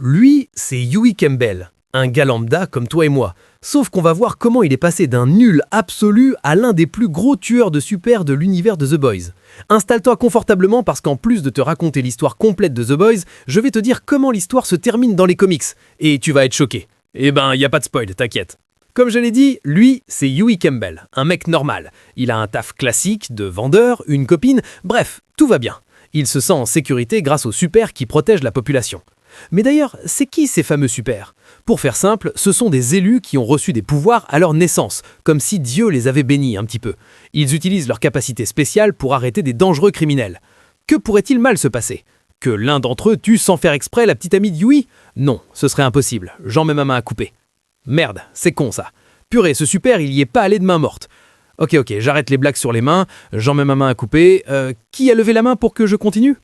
Lui, c'est Huey Campbell, un gars lambda comme toi et moi. Sauf qu'on va voir comment il est passé d'un nul absolu à l'un des plus gros tueurs de super de l'univers de The Boys. Installe-toi confortablement parce qu'en plus de te raconter l'histoire complète de The Boys, je vais te dire comment l'histoire se termine dans les comics. Et tu vas être choqué. Eh ben, y a pas de spoil, t'inquiète. Comme je l'ai dit, lui, c'est Huey Campbell, un mec normal. Il a un taf classique de vendeur, une copine, bref, tout va bien. Il se sent en sécurité grâce aux super qui protègent la population. Mais d'ailleurs, c'est qui ces fameux super? Pour faire simple, ce sont des élus qui ont reçu des pouvoirs à leur naissance, comme si Dieu les avait bénis un petit peu. Ils utilisent leurs capacités spéciales pour arrêter des dangereux criminels. Que pourrait-il mal se passer? Que l'un d'entre eux tue sans faire exprès la petite amie de Huey? Non, ce serait impossible, j'en mets ma main à couper. Merde, c'est con ça. Purée, ce super, il y est pas allé de main morte. Ok, j'arrête les blagues sur les mains, j'en mets ma main à couper. Qui a levé la main pour que je continue?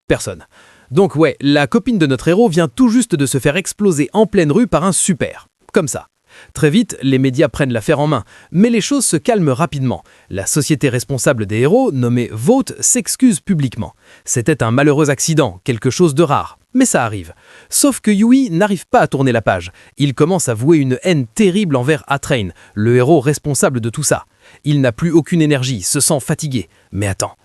Personne. Donc ouais, la copine de notre héros vient tout juste de se faire exploser en pleine rue par un super. Comme ça. Très vite, les médias prennent l'affaire en main, mais les choses se calment rapidement. La société responsable des héros, nommée Vought, s'excuse publiquement. C'était un malheureux accident, quelque chose de rare. Mais ça arrive. Sauf que Huey n'arrive pas à tourner la page. Il commence à vouer une haine terrible envers A-Train, le héros responsable de tout ça. Il n'a plus aucune énergie, se sent fatigué. Mais attends,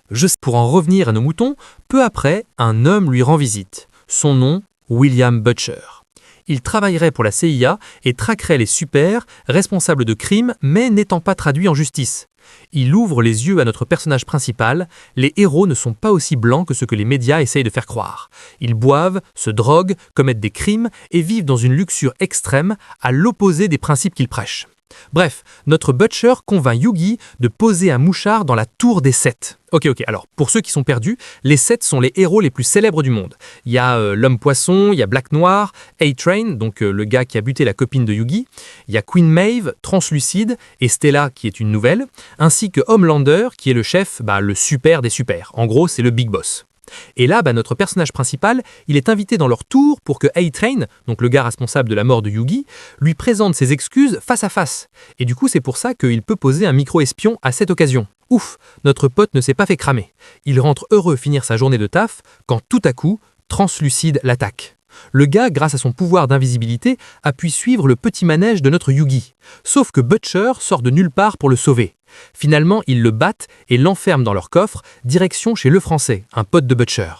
Pour en revenir à nos moutons, peu après, un homme lui rend visite. Son nom, William Butcher. Il travaillerait pour la CIA et traquerait les super, responsables de crimes, mais n'étant pas traduits en justice. Il ouvre les yeux à notre personnage principal, les héros ne sont pas aussi blancs que ce que les médias essayent de faire croire. Ils boivent, se droguent, commettent des crimes et vivent dans une luxure extrême, à l'opposé des principes qu'ils prêchent. Bref, notre Butcher convainc Yugi de poser un mouchard dans la tour des 7. Ok, alors pour ceux qui sont perdus, les 7 sont les héros les plus célèbres du monde. Il y a l'homme-poisson, il y a Black Noir, A-Train, donc le gars qui a buté la copine de Yugi, il y a Queen Maeve, Translucide, et Stella qui est une nouvelle, ainsi que Homelander qui est le chef, le super des super. En gros, c'est le big boss. Et là, notre personnage principal, il est invité dans leur tour pour que A-Train, donc le gars responsable de la mort de Yugi, lui présente ses excuses face à face. Et du coup, c'est pour ça qu'il peut poser un micro-espion à cette occasion. Ouf, notre pote ne s'est pas fait cramer. Il rentre heureux finir sa journée de taf quand tout à coup, Translucide l'attaque. Le gars, grâce à son pouvoir d'invisibilité, a pu suivre le petit manège de notre Yugi. Sauf que Butcher sort de nulle part pour le sauver. Finalement, ils le battent et l'enferment dans leur coffre, direction chez Le Français, un pote de Butcher.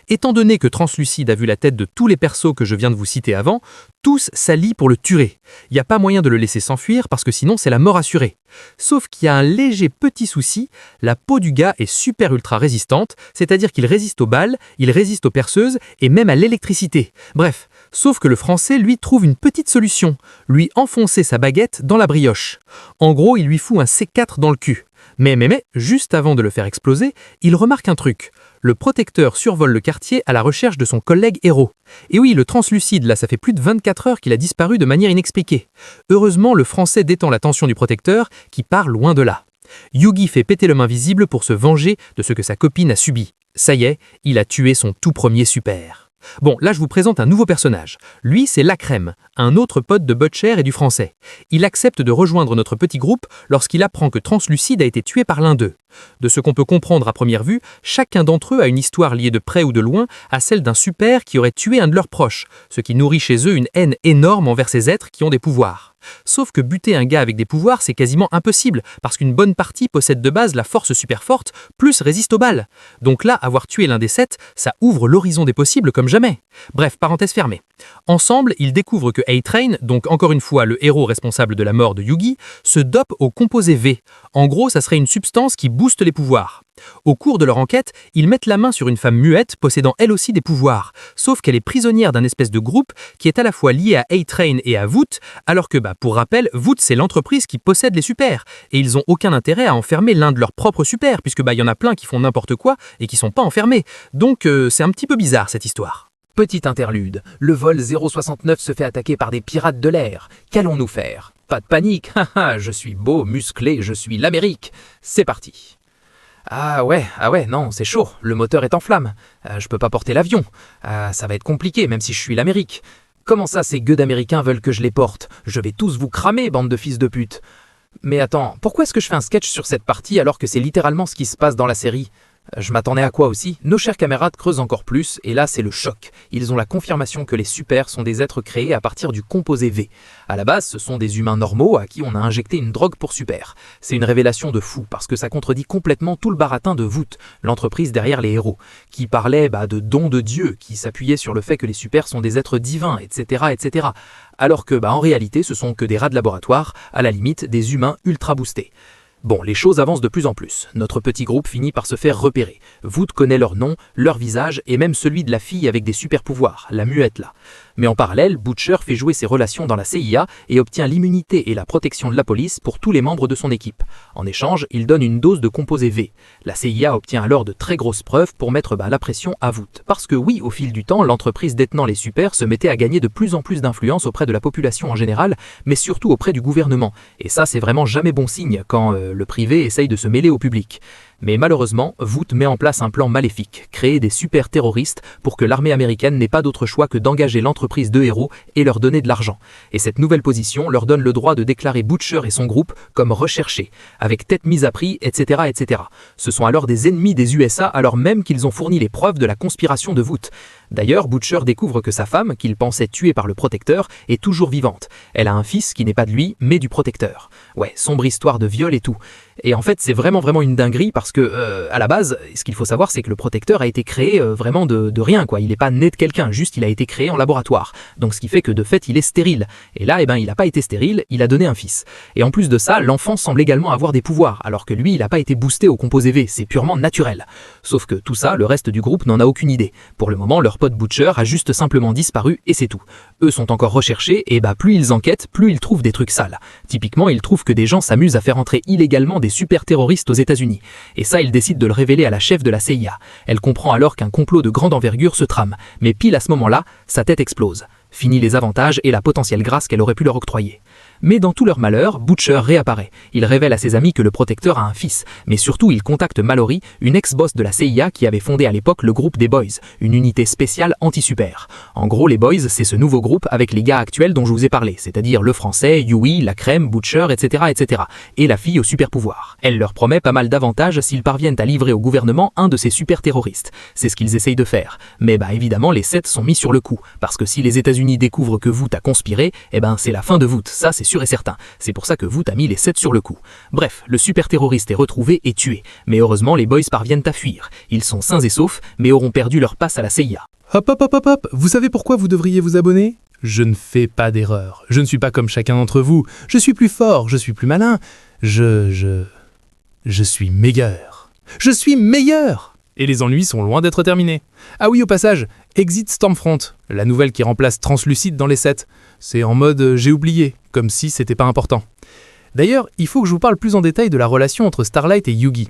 Étant donné que Translucide a vu la tête de tous les persos que je viens de vous citer avant, tous s'allient pour le tuer. Il n'y a pas moyen de le laisser s'enfuir parce que sinon c'est la mort assurée. Sauf qu'il y a un léger petit souci, la peau du gars est super ultra résistante, c'est-à-dire qu'il résiste aux balles, il résiste aux perceuses et même à l'électricité. Bref, sauf que le Français lui trouve une petite solution, lui enfoncer sa baguette dans la brioche. En gros, il lui fout un C4 dans le cul. Mais, juste avant de le faire exploser, il remarque un truc. Le protecteur survole le quartier à la recherche de son collègue héros. Et oui, le Translucide, là, ça fait plus de 24 heures qu'il a disparu de manière inexpliquée. Heureusement, le Français détend l'attention du protecteur, qui part loin de là. Yugi fait péter l'homme invisible pour se venger de ce que sa copine a subi. Ça y est, il a tué son tout premier super. Bon, là je vous présente un nouveau personnage. Lui, c'est La Crème, un autre pote de Butcher et du Français. Il accepte de rejoindre notre petit groupe lorsqu'il apprend que Translucide a été tué par l'un d'eux. De ce qu'on peut comprendre à première vue, chacun d'entre eux a une histoire liée de près ou de loin à celle d'un super qui aurait tué un de leurs proches, ce qui nourrit chez eux une haine énorme envers ces êtres qui ont des pouvoirs. Sauf que buter un gars avec des pouvoirs, c'est quasiment impossible, parce qu'une bonne partie possède de base la force super forte, plus résiste aux balles. Donc là, avoir tué l'un des 7, ça ouvre l'horizon des possibles comme jamais. Bref, parenthèse fermée. Ensemble, ils découvrent que A-Train, donc encore une fois le héros responsable de la mort de Yugi, se dope au composé V. En gros, ça serait une substance qui booste les pouvoirs. Au cours de leur enquête, ils mettent la main sur une femme muette possédant elle aussi des pouvoirs, sauf qu'elle est prisonnière d'un espèce de groupe qui est à la fois lié à A-Train et à Vought, alors que, pour rappel, Vought c'est l'entreprise qui possède les super, et ils ont aucun intérêt à enfermer l'un de leurs propres super, puisque y en a plein qui font n'importe quoi et qui sont pas enfermés. Donc c'est un petit peu bizarre cette histoire. Petit interlude, le vol 069 se fait attaquer par des pirates de l'air. Qu'allons-nous faire? Pas de panique, je suis beau, musclé, je suis l'Amérique. C'est parti. Ah ouais, non, c'est chaud, le moteur est en flammes. Je peux pas porter l'avion. Ça va être compliqué, même si je suis l'Amérique. Comment ça, ces gueux d'Américains veulent que je les porte? Je vais tous vous cramer, bande de fils de pute. Mais attends, pourquoi est-ce que je fais un sketch sur cette partie alors que c'est littéralement ce qui se passe dans la série? Je m'attendais à quoi aussi? Nos chers camarades creusent encore plus, et là c'est le choc. Ils ont la confirmation que les super sont des êtres créés à partir du composé V. À la base, ce sont des humains normaux à qui on a injecté une drogue pour super. C'est une révélation de fou, parce que ça contredit complètement tout le baratin de Vought, l'entreprise derrière les héros, qui parlait de dons de Dieu, qui s'appuyait sur le fait que les super sont des êtres divins, etc. etc. Alors que en réalité ce sont que des rats de laboratoire, à la limite des humains ultra boostés. Bon, les choses avancent de plus en plus. Notre petit groupe finit par se faire repérer. Vought connaît leur nom, leur visage et même celui de la fille avec des super pouvoirs, la muette là. Mais en parallèle, Butcher fait jouer ses relations dans la CIA et obtient l'immunité et la protection de la police pour tous les membres de son équipe. En échange, il donne une dose de composé V. La CIA obtient alors de très grosses preuves pour mettre la pression à Vought. Parce que oui, au fil du temps, l'entreprise détenant les super se mettait à gagner de plus en plus d'influence auprès de la population en général, mais surtout auprès du gouvernement. Et ça, c'est vraiment jamais bon signe quand le privé essaye de se mêler au public. Mais malheureusement, Vought met en place un plan maléfique, créer des super terroristes pour que l'armée américaine n'ait pas d'autre choix que d'engager l'entreprise de héros et leur donner de l'argent. Et cette nouvelle position leur donne le droit de déclarer Butcher et son groupe comme recherchés, avec tête mise à prix, etc. etc. Ce sont alors des ennemis des USA alors même qu'ils ont fourni les preuves de la conspiration de Vought. D'ailleurs, Butcher découvre que sa femme, qu'il pensait tuée par le protecteur, est toujours vivante. Elle a un fils qui n'est pas de lui, mais du protecteur. Ouais, sombre histoire de viol et tout. Et en fait, c'est vraiment une dinguerie parce que, à la base, ce qu'il faut savoir, c'est que le protecteur a été créé vraiment de rien, quoi. Il n'est pas né de quelqu'un, juste il a été créé en laboratoire. Donc ce qui fait que de fait, il est stérile. Et là, il n'a pas été stérile, il a donné un fils. Et en plus de ça, l'enfant semble également avoir des pouvoirs, alors que lui, il n'a pas été boosté au composé V, c'est purement naturel. Sauf que tout ça, le reste du groupe n'en a aucune idée. Pour le moment, leur pote Butcher a juste simplement disparu et c'est tout. Eux sont encore recherchés et plus ils enquêtent, plus ils trouvent des trucs sales. Typiquement, ils trouvent que des gens s'amusent à faire entrer illégalement des super terroristes aux États-Unis. Et ça, ils décident de le révéler à la chef de la CIA. Elle comprend alors qu'un complot de grande envergure se trame. Mais pile à ce moment-là, sa tête explose. Fini les avantages et la potentielle grâce qu'elle aurait pu leur octroyer. Mais dans tout leur malheur, Butcher réapparaît. Il révèle à ses amis que le protecteur a un fils, mais surtout il contacte Mallory, une ex-boss de la CIA qui avait fondé à l'époque le groupe des Boys, une unité spéciale anti-super. En gros, les Boys, c'est ce nouveau groupe avec les gars actuels dont je vous ai parlé, c'est-à-dire le français, Huey, la crème, Butcher, etc., etc., et la fille au super pouvoir. Elle leur promet pas mal d'avantages s'ils parviennent à livrer au gouvernement un de ces super terroristes. C'est ce qu'ils essayent de faire. Mais évidemment, les 7 sont mis sur le coup, parce que si les États-Unis découvrent que Vought a conspiré, c'est la fin de Vought, ça c'est sûr et certain. C'est pour ça que Vought a mis les 7 sur le coup. Bref, le super terroriste est retrouvé et tué. Mais heureusement, les boys parviennent à fuir. Ils sont sains et saufs, mais auront perdu leur passe à la CIA. Hop, vous savez pourquoi vous devriez vous abonner? Je ne fais pas d'erreur. Je ne suis pas comme chacun d'entre vous. Je suis plus fort, je suis plus malin. Je suis meilleur. Je suis meilleur! Et les ennuis sont loin d'être terminés. Ah oui, au passage, Exit Stormfront, la nouvelle qui remplace Translucide dans les 7. C'est en mode j'ai oublié, comme si c'était pas important. D'ailleurs, il faut que je vous parle plus en détail de la relation entre Starlight et Yugi.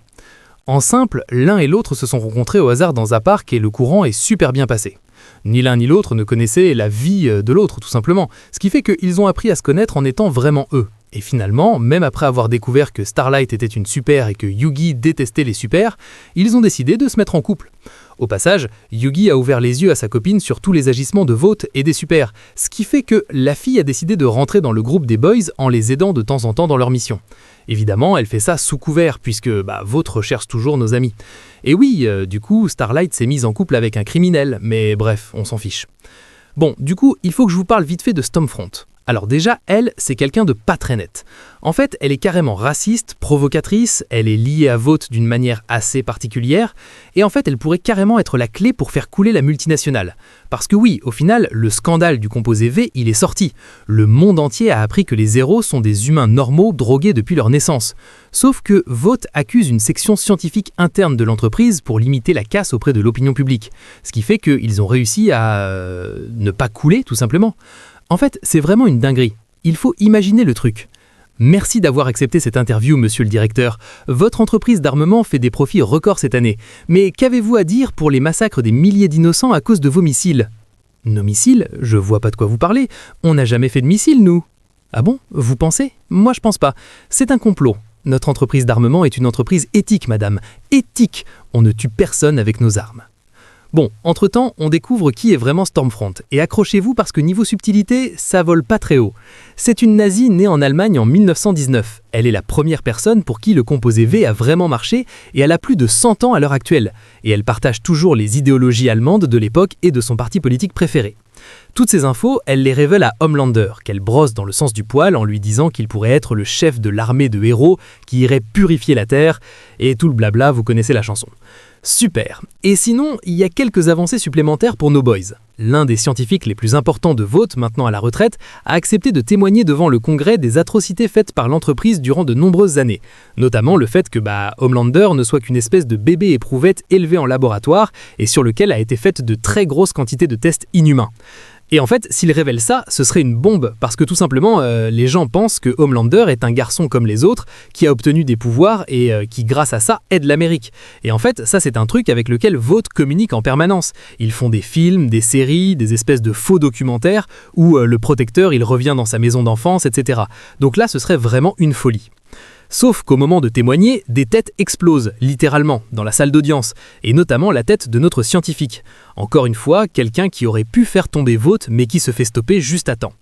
En simple, l'un et l'autre se sont rencontrés au hasard dans un parc et le courant est super bien passé. Ni l'un ni l'autre ne connaissaient la vie de l'autre, tout simplement, ce qui fait qu'ils ont appris à se connaître en étant vraiment eux. Et finalement, même après avoir découvert que Starlight était une super et que Yugi détestait les super, ils ont décidé de se mettre en couple. Au passage, Yugi a ouvert les yeux à sa copine sur tous les agissements de Vought et des super, ce qui fait que la fille a décidé de rentrer dans le groupe des boys en les aidant de temps en temps dans leur mission. Évidemment, elle fait ça sous couvert, puisque Vought recherche toujours nos amis. Et oui, du coup, Starlight s'est mise en couple avec un criminel, mais bref, on s'en fiche. Bon, du coup, il faut que je vous parle vite fait de Stormfront. Alors déjà, elle, c'est quelqu'un de pas très net. En fait, elle est carrément raciste, provocatrice, elle est liée à Vought d'une manière assez particulière, et en fait, elle pourrait carrément être la clé pour faire couler la multinationale. Parce que oui, au final, le scandale du composé V, il est sorti. Le monde entier a appris que les héros sont des humains normaux drogués depuis leur naissance. Sauf que Vought accuse une section scientifique interne de l'entreprise pour limiter la casse auprès de l'opinion publique. Ce qui fait qu'ils ont réussi à ne pas couler, tout simplement. En fait, c'est vraiment une dinguerie. Il faut imaginer le truc. Merci d'avoir accepté cette interview, monsieur le directeur. Votre entreprise d'armement fait des profits records cette année. Mais qu'avez-vous à dire pour les massacres des milliers d'innocents à cause de vos missiles? Nos missiles? Je vois pas de quoi vous parlez. On n'a jamais fait de missiles, nous. Ah bon? Vous pensez? Moi, je pense pas. C'est un complot. Notre entreprise d'armement est une entreprise éthique, madame. Éthique. On ne tue personne avec nos armes. Bon, entre-temps, on découvre qui est vraiment Stormfront, et accrochez-vous parce que niveau subtilité, ça vole pas très haut. C'est une nazie née en Allemagne en 1919. Elle est la première personne pour qui le composé V a vraiment marché, et elle a plus de 100 ans à l'heure actuelle. Et elle partage toujours les idéologies allemandes de l'époque et de son parti politique préféré. Toutes ces infos, elle les révèle à Homelander, qu'elle brosse dans le sens du poil en lui disant qu'il pourrait être le chef de l'armée de héros qui irait purifier la Terre, et tout le blabla, vous connaissez la chanson. Super. Et sinon, il y a quelques avancées supplémentaires pour nos boys. L'un des scientifiques les plus importants de Vought, maintenant à la retraite, a accepté de témoigner devant le Congrès des atrocités faites par l'entreprise durant de nombreuses années. Notamment le fait que Homelander ne soit qu'une espèce de bébé éprouvette élevé en laboratoire et sur lequel a été faite de très grosses quantités de tests inhumains. Et en fait, s'il révèle ça, ce serait une bombe, parce que tout simplement, les gens pensent que Homelander est un garçon comme les autres, qui a obtenu des pouvoirs et qui, grâce à ça, aide l'Amérique. Et en fait, ça c'est un truc avec lequel Vought communique en permanence. Ils font des films, des séries, des espèces de faux documentaires, où le protecteur, il revient dans sa maison d'enfance, etc. Donc là, ce serait vraiment une folie. Sauf qu'au moment de témoigner, des têtes explosent, littéralement, dans la salle d'audience, et notamment la tête de notre scientifique. Encore une fois, quelqu'un qui aurait pu faire tomber Vought, mais qui se fait stopper juste à temps.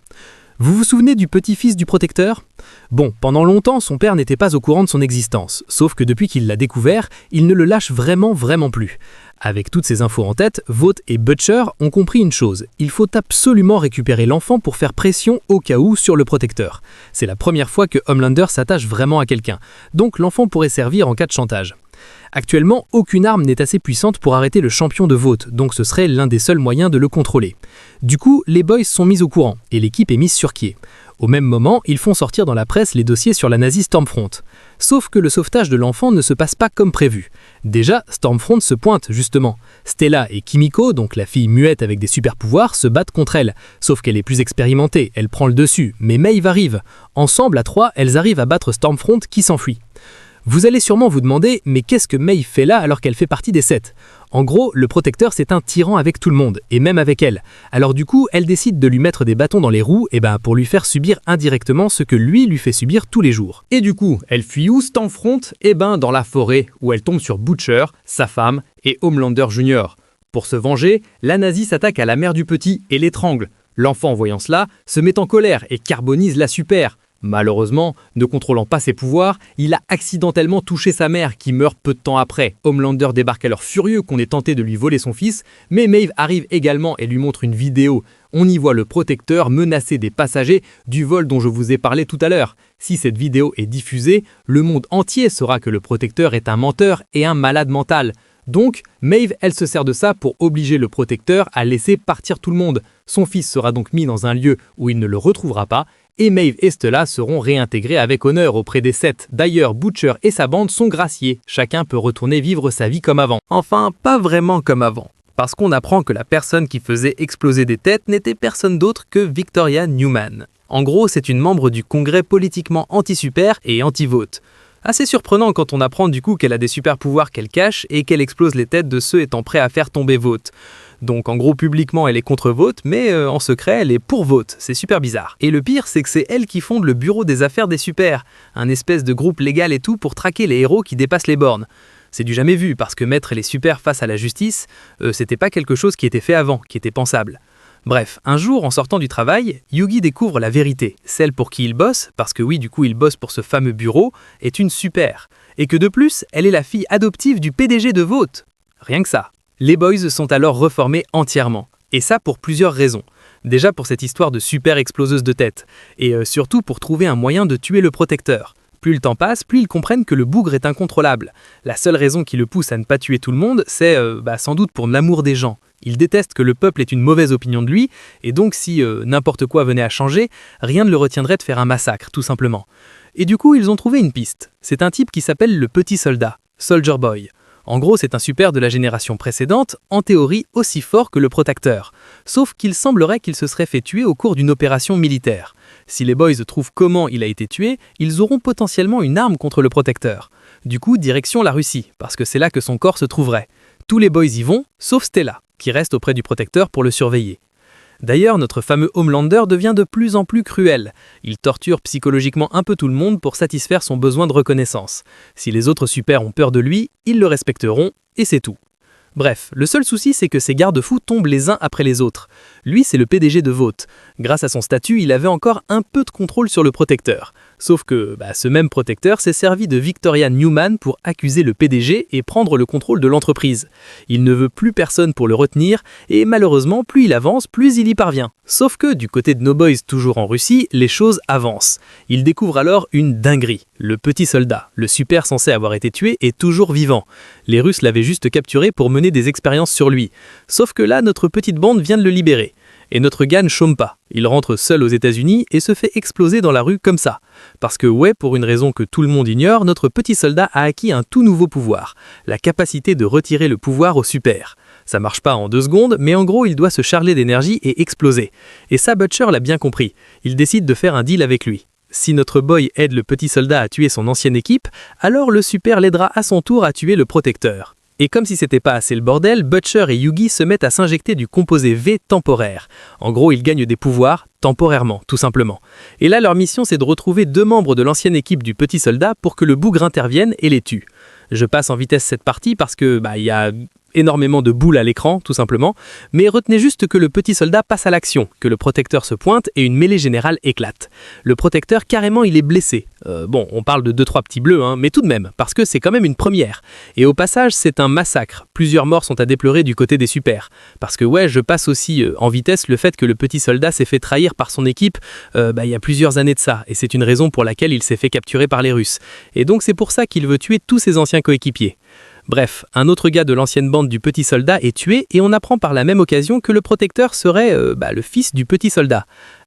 Vous vous souvenez du petit-fils du protecteur ? Bon, pendant longtemps, son père n'était pas au courant de son existence, sauf que depuis qu'il l'a découvert, il ne le lâche vraiment plus. Avec toutes ces infos en tête, Vought et Butcher ont compris une chose, il faut absolument récupérer l'enfant pour faire pression au cas où sur le protecteur. C'est la première fois que Homelander s'attache vraiment à quelqu'un, donc l'enfant pourrait servir en cas de chantage. Actuellement, aucune arme n'est assez puissante pour arrêter le champion de Vought, donc ce serait l'un des seuls moyens de le contrôler. Du coup, les boys sont mis au courant, et l'équipe est mise sur pied. Au même moment, ils font sortir dans la presse les dossiers sur la nazie Stormfront. Sauf que le sauvetage de l'enfant ne se passe pas comme prévu. Déjà, Stormfront se pointe, justement. Stella et Kimiko, donc la fille muette avec des super-pouvoirs, se battent contre elle. Sauf qu'elle est plus expérimentée, elle prend le dessus, mais Maeve arrive. Ensemble, à trois, elles arrivent à battre Stormfront qui s'enfuit. Vous allez sûrement vous demander, mais qu'est-ce que Maeve fait là alors qu'elle fait partie des 7 ? En gros, le protecteur c'est un tyran avec tout le monde, et même avec elle. Alors du coup, elle décide de lui mettre des bâtons dans les roues, pour lui faire subir indirectement ce que lui fait subir tous les jours. Et du coup, elle fuit où Stormfront ? Dans la forêt, où elle tombe sur Butcher, sa femme, et Homelander Jr. Pour se venger, la nazie s'attaque à la mère du petit et l'étrangle. L'enfant, voyant cela, se met en colère et carbonise la super. Malheureusement, ne contrôlant pas ses pouvoirs, il a accidentellement touché sa mère qui meurt peu de temps après. Homelander débarque alors furieux qu'on ait tenté de lui voler son fils, mais Maeve arrive également et lui montre une vidéo. On y voit le protecteur menacer des passagers du vol dont je vous ai parlé tout à l'heure. Si cette vidéo est diffusée, le monde entier saura que le protecteur est un menteur et un malade mental. Donc, Maeve, elle se sert de ça pour obliger le protecteur à laisser partir tout le monde. Son fils sera donc mis dans un lieu où il ne le retrouvera pas, et Maeve et Stella seront réintégrés avec honneur auprès des 7. D'ailleurs, Butcher et sa bande sont graciés. Chacun peut retourner vivre sa vie comme avant. Enfin, pas vraiment comme avant. Parce qu'on apprend que la personne qui faisait exploser des têtes n'était personne d'autre que Victoria Newman. En gros, c'est une membre du congrès politiquement anti-super et anti-Vought. Assez surprenant quand on apprend du coup qu'elle a des super pouvoirs qu'elle cache et qu'elle explose les têtes de ceux étant prêts à faire tomber Vought. Donc en gros publiquement elle est contre Vought, mais en secret elle est pour Vought, c'est super bizarre. Et le pire c'est que c'est elle qui fonde le bureau des affaires des super, un espèce de groupe légal et tout pour traquer les héros qui dépassent les bornes. C'est du jamais vu parce que mettre les super face à la justice, c'était pas quelque chose qui était fait avant, qui était pensable. Bref, un jour en sortant du travail, Yugi découvre la vérité, celle pour qui il bosse, parce que oui du coup il bosse pour ce fameux bureau, est une super. Et que de plus, elle est la fille adoptive du PDG de Vought. Rien que ça. Les boys sont alors reformés entièrement. Et ça pour plusieurs raisons. Déjà pour cette histoire de super exploseuse de tête. Et surtout pour trouver un moyen de tuer le protecteur. Plus le temps passe, plus ils comprennent que le bougre est incontrôlable. La seule raison qui le pousse à ne pas tuer tout le monde, c'est sans doute pour l'amour des gens. Il déteste que le peuple ait une mauvaise opinion de lui, et donc si n'importe quoi venait à changer, rien ne le retiendrait de faire un massacre, tout simplement. Et du coup, ils ont trouvé une piste. C'est un type qui s'appelle le Petit Soldat, Soldier Boy. En gros, c'est un super de la génération précédente, en théorie aussi fort que le protecteur. Sauf qu'il semblerait qu'il se serait fait tuer au cours d'une opération militaire. Si les boys trouvent comment il a été tué, ils auront potentiellement une arme contre le protecteur. Du coup, direction la Russie, parce que c'est là que son corps se trouverait. Tous les boys y vont, sauf Stella, qui reste auprès du protecteur pour le surveiller. D'ailleurs, notre fameux Homelander devient de plus en plus cruel. Il torture psychologiquement un peu tout le monde pour satisfaire son besoin de reconnaissance. Si les autres super ont peur de lui, ils le respecteront, et c'est tout. Bref, le seul souci c'est que ces garde-fous tombent les uns après les autres. Lui c'est le PDG de Vought. Grâce à son statut, il avait encore un peu de contrôle sur le protecteur. Sauf que ce même protecteur s'est servi de Victoria Newman pour accuser le PDG et prendre le contrôle de l'entreprise. Il ne veut plus personne pour le retenir et malheureusement, plus il avance, plus il y parvient. Sauf que du côté de No Boys, toujours en Russie, les choses avancent. Il découvre alors une dinguerie. Le petit soldat, le super censé avoir été tué, est toujours vivant. Les Russes l'avaient juste capturé pour mener des expériences sur lui. Sauf que là, notre petite bande vient de le libérer. Et notre gars ne chôme pas. Il rentre seul aux États-Unis et se fait exploser dans la rue comme ça. Parce que pour une raison que tout le monde ignore, notre petit soldat a acquis un tout nouveau pouvoir. La capacité de retirer le pouvoir au super. Ça marche pas en 2 secondes, mais en gros, il doit se charger d'énergie et exploser. Et ça, Butcher l'a bien compris. Il décide de faire un deal avec lui. Si notre boy aide le petit soldat à tuer son ancienne équipe, alors le super l'aidera à son tour à tuer le protecteur. Et comme si c'était pas assez le bordel, Butcher et Yugi se mettent à s'injecter du composé V temporaire. En gros, ils gagnent des pouvoirs, temporairement, tout simplement. Et là, leur mission, c'est de retrouver 2 membres de l'ancienne équipe du petit soldat pour que le bougre intervienne et les tue. Je passe en vitesse cette partie parce que il y a énormément de boules à l'écran, tout simplement, mais retenez juste que le petit soldat passe à l'action, que le protecteur se pointe et une mêlée générale éclate. Le protecteur, carrément, il est blessé. On parle de 2-3 petits bleus, mais tout de même, parce que c'est quand même une première. Et au passage, c'est un massacre. Plusieurs morts sont à déplorer du côté des supers. Parce que je passe aussi en vitesse le fait que le petit soldat s'est fait trahir par son équipe il y a plusieurs années de ça, et c'est une raison pour laquelle il s'est fait capturer par les Russes. Et donc c'est pour ça qu'il veut tuer tous ses anciens coéquipiers. Bref, un autre gars de l'ancienne bande du petit soldat est tué et on apprend par la même occasion que le protecteur serait le fils du petit soldat.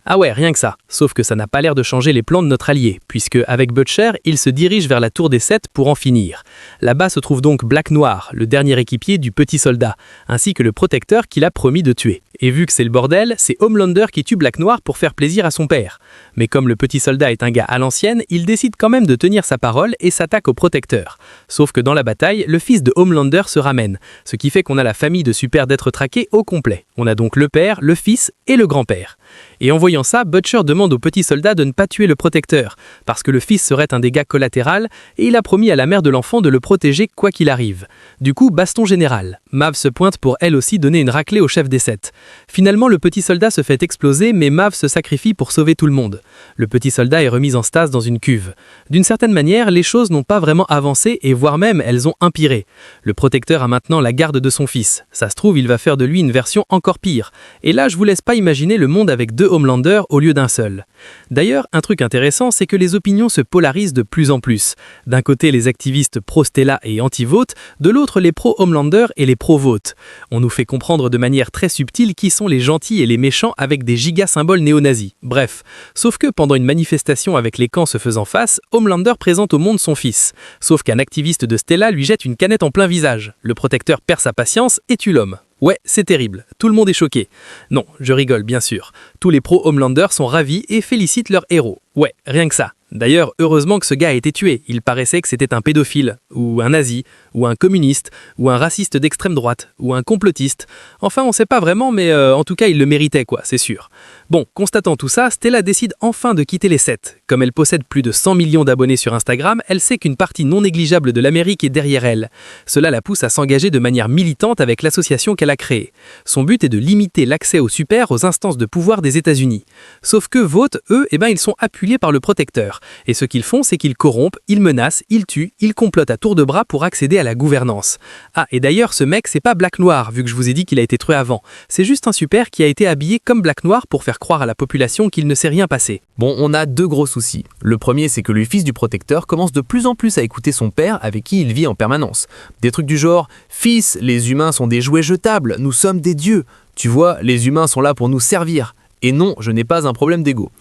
Ah ouais, rien que ça. Sauf que ça n'a pas l'air de changer les plans de notre allié, puisque avec Butcher, il se dirige vers la tour des 7 pour en finir. Là-bas se trouve donc Black Noir, le dernier équipier du petit soldat, ainsi que le protecteur qu'il a promis de tuer. Et vu que c'est le bordel, c'est Homelander qui tue Black Noir pour faire plaisir à son père. Mais comme le petit soldat est un gars à l'ancienne, il décide quand même de tenir sa parole et s'attaque au protecteur. Sauf que dans la bataille, le fils de Homelander se ramène, ce qui fait qu'on a la famille de super d'être traqués au complet. On a donc le père, le fils et le grand-père. Et en voyant ça, Butcher demande au petit soldat de ne pas tuer le protecteur, parce que le fils serait un dégât collatéral, et il a promis à la mère de l'enfant de le protéger quoi qu'il arrive. Du coup, baston général. Mav se pointe pour elle aussi donner une raclée au chef des 7. Finalement, le petit soldat se fait exploser, mais Mav se sacrifie pour sauver tout le monde. Le petit soldat est remis en stase dans une cuve. D'une certaine manière, les choses n'ont pas vraiment avancé, et voire même elles ont empiré. Le protecteur a maintenant la garde de son fils. Ça se trouve, il va faire de lui une version encore pire. Et là, je vous laisse pas imaginer le monde avec 2 Homelander au lieu d'un seul. D'ailleurs, un truc intéressant, c'est que les opinions se polarisent de plus en plus. D'un côté, les activistes pro-Stella et anti-Vought, de l'autre, les pro-Homelander et les pro-Vought. On nous fait comprendre de manière très subtile qui sont les gentils et les méchants avec des giga-symboles néo-nazis. Bref, sauf que pendant une manifestation avec les camps se faisant face, Homelander présente au monde son fils. Sauf qu'un activiste de Stella lui jette une canette en plein visage. Le protecteur perd sa patience et tue l'homme. Ouais, c'est terrible. Tout le monde est choqué. Non, je rigole, bien sûr. Tous les pro-Homelander sont ravis et félicitent leur héros. Ouais, rien que ça. D'ailleurs, heureusement que ce gars a été tué. Il paraissait que c'était un pédophile, ou un nazi, ou un communiste, ou un raciste d'extrême droite, ou un complotiste. Enfin, on sait pas vraiment, mais en tout cas, il le méritait, c'est sûr. Bon, constatant tout ça, Stella décide enfin de quitter les 7. Comme elle possède plus de 100 millions d'abonnés sur Instagram, elle sait qu'une partie non négligeable de l'Amérique est derrière elle. Cela la pousse à s'engager de manière militante avec l'association qu'elle a créée. Son but est de limiter l'accès aux super aux instances de pouvoir des États-Unis. Sauf que Vought, eux, ils sont appuyés par le protecteur. Et ce qu'ils font, c'est qu'ils corrompent, ils menacent, ils tuent, ils complotent à tour de bras pour accéder à la gouvernance. Ah, et d'ailleurs, ce mec, c'est pas Black Noir, vu que je vous ai dit qu'il a été tué avant. C'est juste un super qui a été habillé comme Black Noir pour faire croire à la population qu'il ne s'est rien passé. Bon, on a 2 gros soucis. Le premier, c'est que le fils du protecteur commence de plus en plus à écouter son père avec qui il vit en permanence. Des trucs du genre « Fils, les humains sont des jouets jetables, nous sommes des dieux. Tu vois, les humains sont là pour nous servir. Et non, je n'ai pas un problème d'ego. »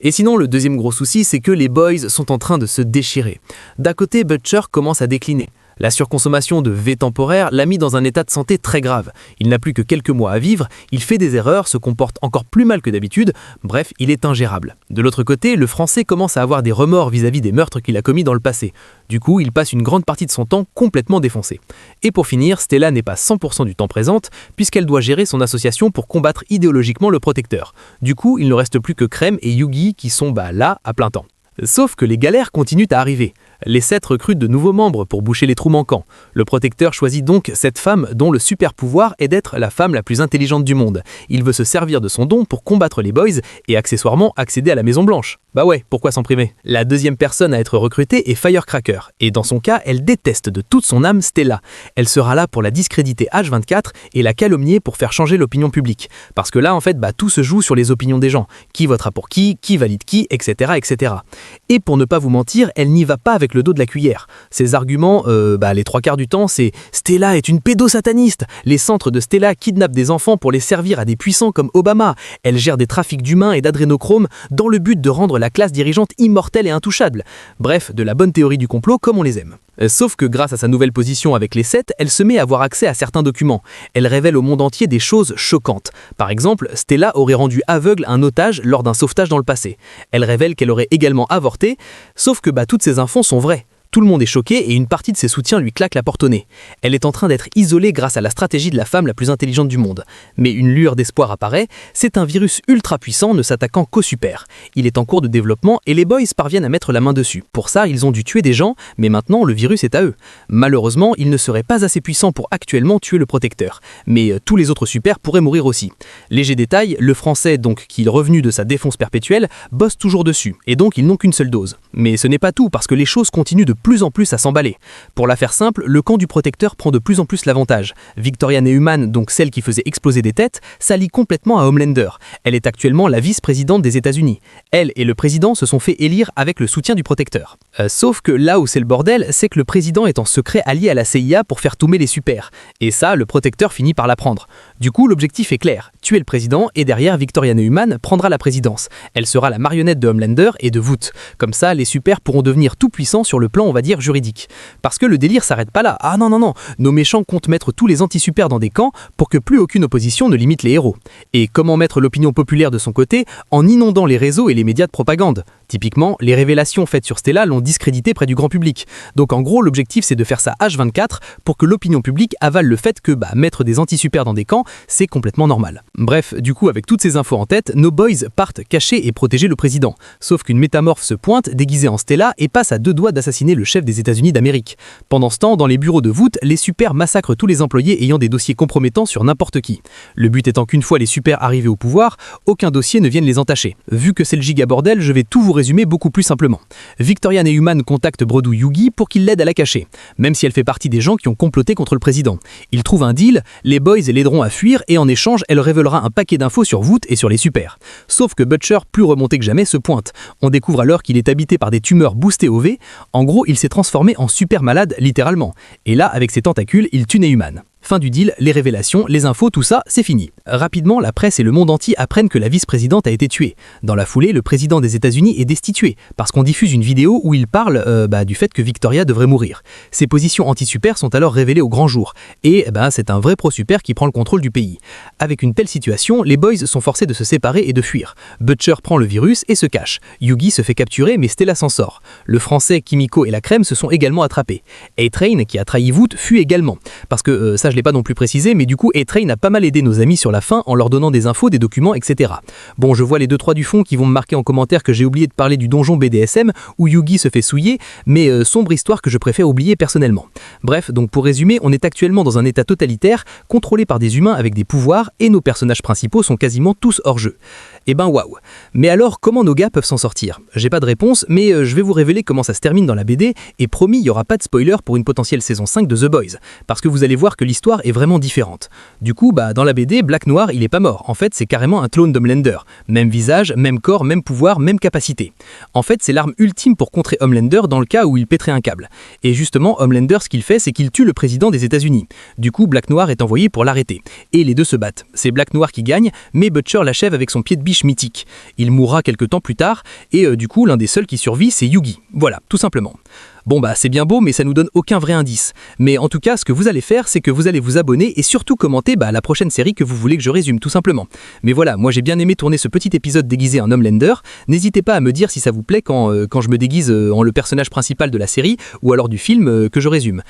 Et sinon, le deuxième gros souci, c'est que les boys sont en train de se déchirer. D'un côté, Butcher commence à décliner. La surconsommation de V temporaire l'a mis dans un état de santé très grave. Il n'a plus que quelques mois à vivre, il fait des erreurs, se comporte encore plus mal que d'habitude, bref, il est ingérable. De l'autre côté, le Français commence à avoir des remords vis-à-vis des meurtres qu'il a commis dans le passé. Du coup, il passe une grande partie de son temps complètement défoncé. Et pour finir, Stella n'est pas 100% du temps présente, puisqu'elle doit gérer son association pour combattre idéologiquement le protecteur. Du coup, il ne reste plus que Crème et Yugi qui sont là à plein temps. Sauf que les galères continuent à arriver. Les 7 recrutent de nouveaux membres pour boucher les trous manquants. Le protecteur choisit donc cette femme dont le super pouvoir est d'être la femme la plus intelligente du monde. Il veut se servir de son don pour combattre les boys et accessoirement accéder à la Maison Blanche. Bah ouais, pourquoi s'en priver? La deuxième personne à être recrutée est Firecracker, et dans son cas, elle déteste de toute son âme Stella. Elle sera là pour la discréditer H24 et la calomnier pour faire changer l'opinion publique. Parce que là, en fait, tout se joue sur les opinions des gens. Qui votera pour qui valide qui, etc., etc. Et pour ne pas vous mentir, elle n'y va pas avec le dos de la cuillère. Ses arguments, les 3/4 du temps, c'est « Stella est une pédosataniste. Les centres de Stella kidnappent des enfants pour les servir à des puissants comme Obama. Elle gère des trafics d'humains et d'adrénochrome dans le but de rendre la classe dirigeante immortelle et intouchable. » Bref, de la bonne théorie du complot comme on les aime. Sauf que grâce à sa nouvelle position avec les 7, elle se met à avoir accès à certains documents. Elle révèle au monde entier des choses choquantes. Par exemple, Stella aurait rendu aveugle un otage lors d'un sauvetage dans le passé. Elle révèle qu'elle aurait également avorté, sauf que toutes ces infos sont vraies. Tout le monde est choqué et une partie de ses soutiens lui claque la porte au nez. Elle est en train d'être isolée grâce à la stratégie de la femme la plus intelligente du monde. Mais une lueur d'espoir apparaît, c'est un virus ultra puissant ne s'attaquant qu'aux super. Il est en cours de développement et les boys parviennent à mettre la main dessus. Pour ça, ils ont dû tuer des gens, mais maintenant le virus est à eux. Malheureusement, ils ne seraient pas assez puissants pour actuellement tuer le protecteur. Mais tous les autres super pourraient mourir aussi. Léger détail, le français, donc qui est revenu de sa défonce perpétuelle, bosse toujours dessus, et donc ils n'ont qu'une seule dose. Mais ce n'est pas tout, parce que les choses continuent de plus en plus à s'emballer. Pour la faire simple, le camp du protecteur prend de plus en plus l'avantage. Victoria Neumann, donc celle qui faisait exploser des têtes, s'allie complètement à Homelander. Elle est actuellement la vice-présidente des États-Unis. Elle et le président se sont fait élire avec le soutien du protecteur. Sauf que là où c'est le bordel, c'est que le président est en secret allié à la CIA pour faire tomber les super. Et ça, le protecteur finit par l'apprendre. Du coup, l'objectif est clair, tuer le président et derrière Victoria Neumann prendra la présidence. Elle sera la marionnette de Homelander et de Vought. Comme ça, les super pourront devenir tout puissants sur le plan, on va dire, juridique. Parce que le délire s'arrête pas là. Ah non, nos méchants comptent mettre tous les anti-super dans des camps pour que plus aucune opposition ne limite les héros. Et comment mettre l'opinion populaire de son côté? En inondant les réseaux et les médias de propagande. Typiquement, les révélations faites sur Stella l'ont discrédité près du grand public. Donc en gros, l'objectif c'est de faire ça H24 pour que l'opinion publique avale le fait que mettre des anti-super dans des camps, c'est complètement normal. Bref, du coup, avec toutes ces infos en tête, nos boys partent cacher et protéger le président. Sauf qu'une métamorphe se pointe, déguisée en Stella, et passe à 2 doigts d'assassiner le chef des États-Unis d'Amérique. Pendant ce temps, dans les bureaux de Vought, les super massacrent tous les employés ayant des dossiers compromettants sur n'importe qui. Le but étant qu'une fois les super arrivés au pouvoir, aucun dossier ne vienne les entacher. Vu que c'est le giga bordel, je vais tout vous résumer beaucoup plus simplement. Victoria Neumann contacte Brodou Yugi pour qu'il l'aide à la cacher, même si elle fait partie des gens qui ont comploté contre le président. Ils trouvent un deal, les boys l'aideront à fuir et en échange, elle révélera un paquet d'infos sur Vought et sur les super. Sauf que Butcher, plus remonté que jamais, se pointe. On découvre alors qu'il est habité par des tumeurs boostées au V. En gros, il s'est transformé en super malade littéralement. Et là, avec ses tentacules, il tue Neumann. Fin du deal, les révélations, les infos, tout ça, c'est fini. Rapidement, la presse et le monde entier apprennent que la vice-présidente a été tuée. Dans la foulée, le président des États-Unis est destitué, parce qu'on diffuse une vidéo où il parle du fait que Victoria devrait mourir. Ses positions anti-super sont alors révélées au grand jour, et c'est un vrai pro-super qui prend le contrôle du pays. Avec une telle situation, les boys sont forcés de se séparer et de fuir. Butcher prend le virus et se cache. Yugi se fait capturer, mais Stella s'en sort. Le français, Kimiko et la crème se sont également attrapés. A-Train, qui a trahi Vought, fuit également, parce que ça je l'ai pas non plus précisé, mais du coup A-Train a pas mal aidé nos amis sur la fin en leur donnant des infos, des documents, etc. Bon, je vois les 2-3 du fond qui vont me marquer en commentaire que j'ai oublié de parler du donjon BDSM où Yugi se fait souiller, mais sombre histoire que je préfère oublier personnellement. Bref, donc pour résumer, on est actuellement dans un état totalitaire, contrôlé par des humains avec des pouvoirs, et nos personnages principaux sont quasiment tous hors jeu. Et waouh. Mais alors, comment nos gars peuvent s'en sortir? J'ai pas de réponse, mais je vais vous révéler comment ça se termine dans la BD, et promis, il y aura pas de spoiler pour une potentielle saison 5 de The Boys, parce que vous allez voir que l'histoire est vraiment différente. Du coup, dans la BD, Black Noir, il est pas mort. En fait, c'est carrément un clone d'Homelander. Même visage, même corps, même pouvoir, même capacité. En fait, c'est l'arme ultime pour contrer Homelander dans le cas où il pèterait un câble. Et justement, Homelander, ce qu'il fait, c'est qu'il tue le président des États-Unis. Du coup, Black Noir est envoyé pour l'arrêter. Et les deux se battent. C'est Black Noir qui gagne, mais Butcher l'achève avec son pied de biche mythique. Il mourra quelques temps plus tard, et du coup, l'un des seuls qui survit, c'est Yugi. Voilà, tout simplement. Bon c'est bien beau, mais ça nous donne aucun vrai indice. Mais en tout cas, ce que vous allez faire, c'est que vous allez vous abonner et surtout commenter la prochaine série que vous voulez que je résume, tout simplement. Mais voilà, moi j'ai bien aimé tourner ce petit épisode déguisé en Homelander. N'hésitez pas à me dire si ça vous plaît quand je me déguise en le personnage principal de la série ou alors du film que je résume.